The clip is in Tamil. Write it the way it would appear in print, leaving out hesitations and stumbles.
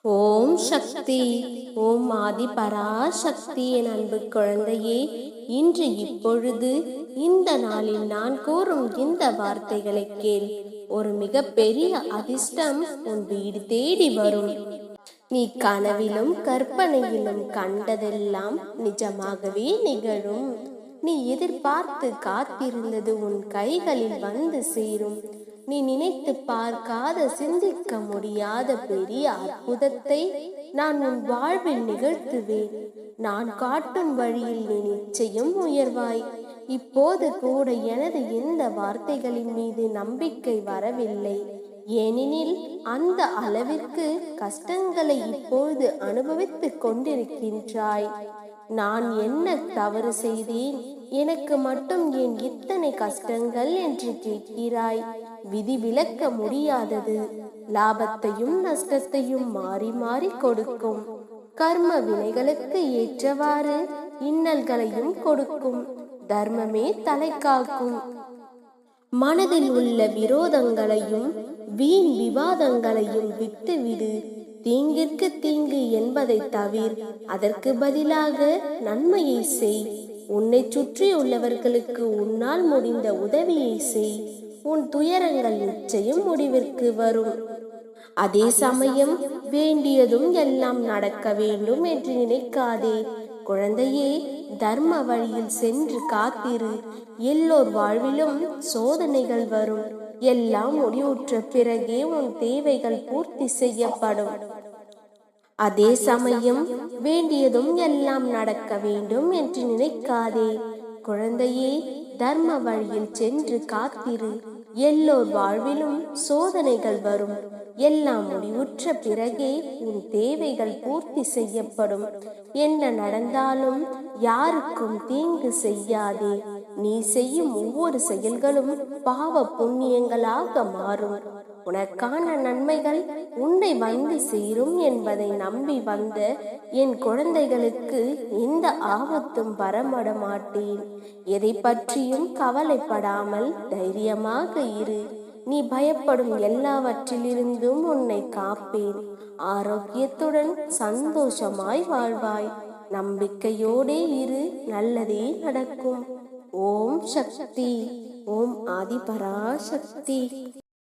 ஓம் சக்தி. ஓம் ஆதி பராசக்தி. என் அன்பு குழந்தையே, இன்று இப்பொழுது இந்த நாளில் நான் கூறும் இந்த வார்த்தைகளை கேள். ஒரு மிக பெரிய அதிர்ஷ்டம் உன் வீடு தேடி வரும். நீ கனவிலும் கற்பனையிலும் கண்டதெல்லாம் நிஜமாகவே நிகழும். நீ எதிர்பார்த்து காத்திருந்தது உன் கைகளில் வந்து சேரும். நீ நினைத்து பார்க்காத, சிந்திக்க முடியாத பெரிய அற்புதத்தை நான் உன் வாழ்வில் நிகழ்த்துவேன். நான் காட்டும் வழியில் நீ நிச்சயம் உயர்வாய். இப்போது கூட எனது எந்த வார்த்தைகளின் மீது நம்பிக்கை வரவில்லை. ஏனெனில் அந்த அளவிற்கு கஷ்டங்களை இப்பொழுது அனுபவித்துக் கொண்டிருக்கின்றாய். நான் என்ன தவறு செய்தேன், எனக்கு மட்டும் ஏன் இத்தனை கஷ்டங்கள் என்று கேட்கிறாய். விதி விலக்க முடியாதது. லாபத்தையும் நஷ்டத்தையும் மாறி மாறி கொடுக்கும். கர்ம வினைகளுக்கு ஏற்றவாறு இன்னல்களையும் கொடுக்கும். தர்மமே தலை காக்கும். மனதில் உள்ள விரோதங்களையும் வீண் விவாதங்களையும் விட்டுவிடு. தீங்கிற்கு தீங்கு என்பதை தவிர அதற்கு பதிலாக நன்மையை செய். உன்னை சுற்றியுள்ளவர்களுக்கு உன்னால் முடிந்த உதவியை செய். உன் துயரங்கள் நிச்சயம் முடிவிற்கு வரும். அதே சமயம் வேண்டியதும் எல்லாம் நடக்க வேண்டும் என்று நினைக்காதே. குழந்தையே, தர்ம வழியில் சென்று காத்திரு. எல்லோர் வாழ்விலும் சோதனைகள் வரும். எல்லாம் முடிவுற்ற பிறகே உன் தேவைகள் பூர்த்தி செய்யப்படும். அதே சமயம் வேண்டியதும் எல்லாம் நடக்க வேண்டும் என்று நினைக்காதே. குழந்தையே, தர்ம வழியில் சென்று காத்திரு. எல்லோர் வாழ்விலும் சோதனைகள் வரும். எல்லாம் முடிவுற்ற பிறகே உன் தேவைகள் பூர்த்தி செய்யப்படும். என்ன நடந்தாலும் யாருக்கும் தீங்கு செய்யாதே. நீ செய்யும் ஒவ்வொரு செயல்களும் பாவ புண்ணியங்களாக மாறும். உனக்கான நன்மைகள் உன்னை வந்து சேரும் என்பதை நம்பி வந்த என் குழந்தைகளுக்கு எந்த ஆபத்தும் வரமட மாட்டேன். எதை பற்றியும் கவலைப்படாமல் தைரியமாக இரு. நீ பயப்படும் எல்லாவற்றிலிருந்தும் உன்னை காப்பேன். ஆரோக்கியத்துடன் சந்தோஷமாய் வாழ்வாய். நம்பிக்கையோடே இரு, நல்லதே நடக்கும். ஓம் சக்தி. ஓம் ஆதி பராசக்தி.